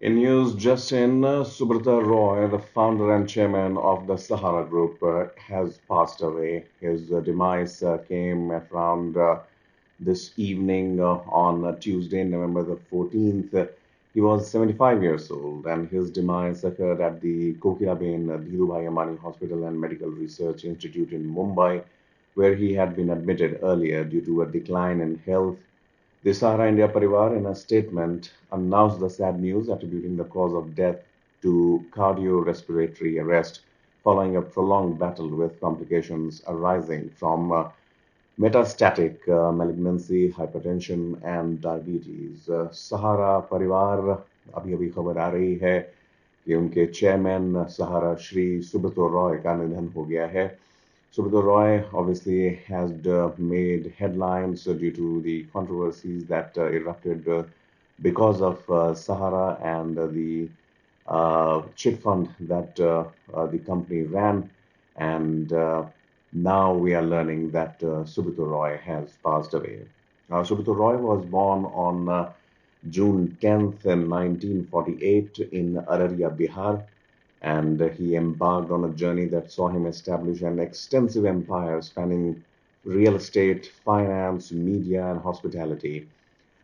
In news, just in, Subrata Roy, the founder and chairman of the Sahara Group, has passed away. His demise came at around this evening on Tuesday, November the 14th. He was 75 years old, and his demise occurred at the Kokiraben Dhirubhai Ambani Hospital and Medical Research Institute in Mumbai, where he had been admitted earlier due to a decline in health. The Sahara India Pariwar, in a statement, announced the sad news, attributing the cause of death to cardiorespiratory arrest following a prolonged battle with complications arising from metastatic malignancy, hypertension, and diabetes. सहारा परिवार अभी अभी खबर आ रही है कि उनके chairman सहारा श्री सुब्रतो रॉय का निधन हो गया है. Subrata Roy obviously has made headlines due to the controversies that erupted because of Sahara and the chit fund that the company ran. And now we are learning that Subrata Roy has passed away. Subrata Roy was born on June 10th, 1948 in Araria, Bihar, and he embarked on a journey that saw him establish an extensive empire spanning real estate, finance, media, and hospitality.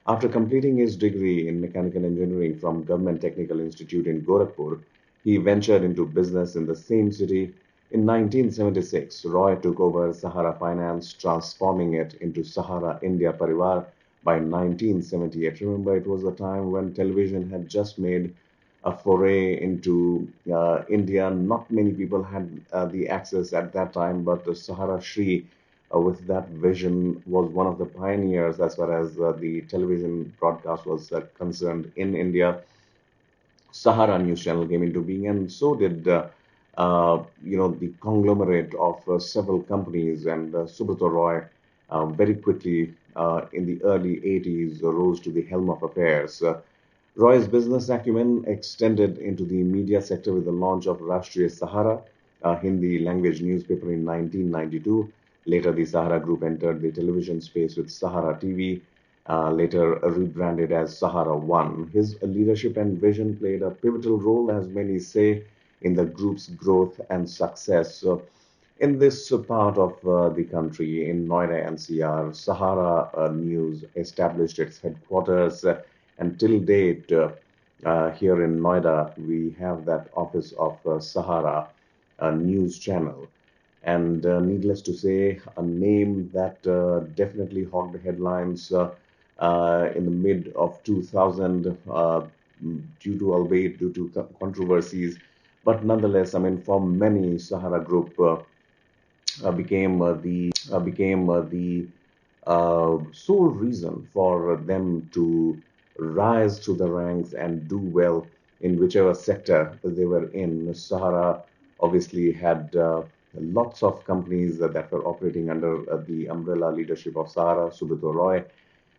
After completing his degree in mechanical engineering from Government Technical Institute in Gorakhpur, he ventured into business in the same city. In 1976, Roy took over Sahara Finance, transforming it into Sahara India Pariwar by 1978. Remember, it was the time when television had just made a foray into India. Not many people had the access at that time, but Sahara Shri, with that vision, was one of the pioneers as far as the television broadcast was concerned in India. Sahara News Channel came into being, and so did the conglomerate of several companies. And Subrata Roy very quickly in the early 80s rose to the helm of affairs. Roy's business acumen extended into the media sector with the launch of Rashtriya Sahara, a Hindi language newspaper in 1992. Later, the Sahara Group entered the television space with Sahara TV, later rebranded as Sahara One. His leadership and vision played a pivotal role, as many say, in the group's growth and success. In this part of the country, in Noida NCR, Sahara News established its headquarters. Until date, here in Noida, we have that office of Sahara News Channel. And needless to say, a name that definitely hogged the headlines in the mid of 2000, albeit due to controversies. But nonetheless, I mean, for many, Sahara Group became the sole reason for them to rise to the ranks and do well in whichever sector they were in. Sahara obviously had lots of companies that were operating under the umbrella leadership of Sahara, Subrata Roy,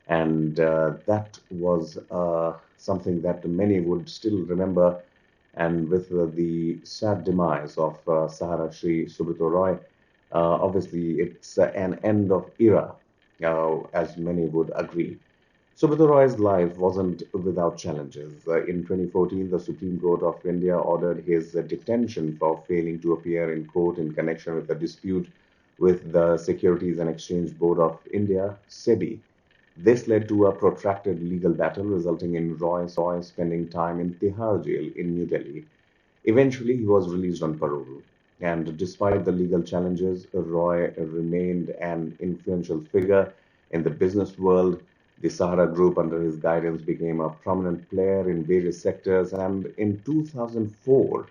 and that was something that many would still remember. And with the sad demise of Sahara Shri Subrata Roy, obviously it's an end of era, as many would agree. Subrata Roy's life wasn't without challenges. In 2014, the Supreme Court of India ordered his detention for failing to appear in court in connection with a dispute with the Securities and Exchange Board of India, SEBI. This led to a protracted legal battle, resulting in Roy spending time in Tihar jail in New Delhi. Eventually, he was released on parole. And despite the legal challenges, Roy remained an influential figure in the business world. The Sahara Group, under his guidance, became a prominent player in various sectors. And in 2004,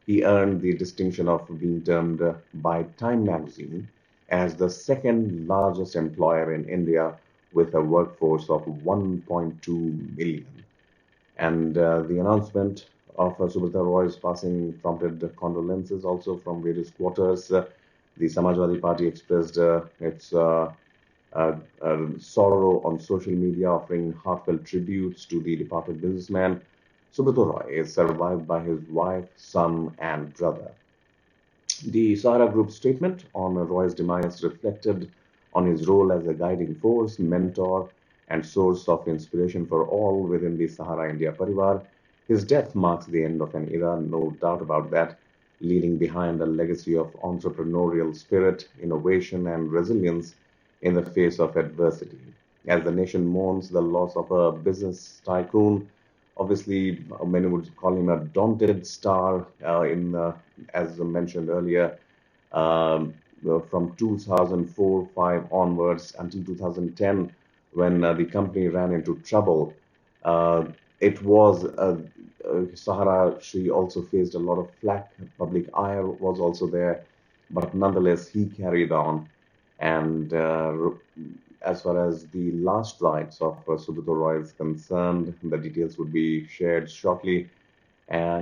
he earned the distinction of being termed by Time magazine as the second largest employer in India with a workforce of 1.2 million. And the announcement of Subrata Roy's passing prompted condolences also from various quarters. The Samajwadi Party expressed its sorrow on social media, offering heartfelt tributes to the departed businessman. Subrata Roy is survived by his wife, son, and brother. The Sahara Group statement on Roy's demise reflected on his role as a guiding force, mentor, and source of inspiration for all within the Sahara India Pariwar. His death marks the end of an era, no doubt about that, leaving behind a legacy of entrepreneurial spirit, innovation, and resilience in the face of adversity. As the nation mourns the loss of a business tycoon, obviously many would call him a daunted star as mentioned earlier, um, from 2004-5 onwards until 2010, when the company ran into trouble. Uh, it was Sahara. She also faced a lot of flack. Public ire was also there, but nonetheless, he carried on. And as far as the last rites of Subrata Roy is concerned, the details would be shared shortly.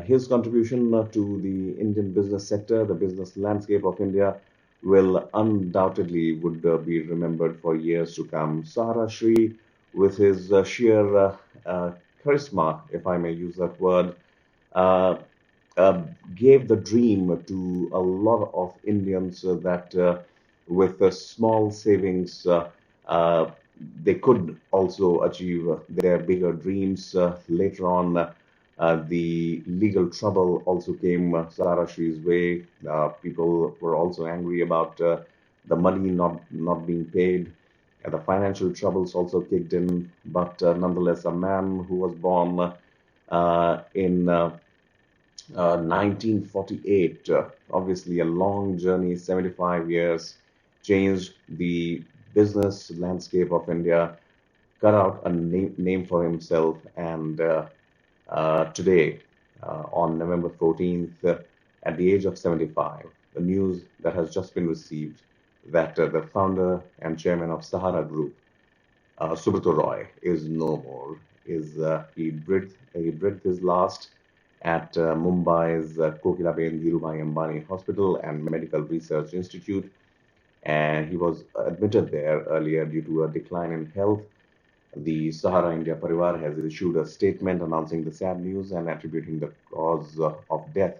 His contribution to the Indian business sector, the business landscape of India, will undoubtedly would be remembered for years to come. Sahara Shri, with his sheer charisma, if I may use that word, uh, uh, gave the dream to a lot of Indians that with small savings, they could also achieve their bigger dreams. Later on, the legal trouble also came Sahara Shri's way. People were also angry about the money not being paid. The financial troubles also kicked in, but nonetheless, a man who was born in 1948, obviously a long journey, 75 years, changed the business landscape of India, cut out a name for himself, and today, on November 14th, at the age of 75, the news that has just been received that the founder and chairman of Sahara Group, Subrata Roy, is no more. He breathed his last at Mumbai's Kokilaben Dhirubhai Ambani Hospital and Medical Research Institute, and he was admitted there earlier due to a decline in health. The Sahara India Pariwar has issued a statement announcing the sad news and attributing the cause of death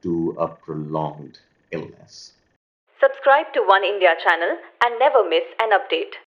to a prolonged illness. Subscribe to One India channel and never miss an update.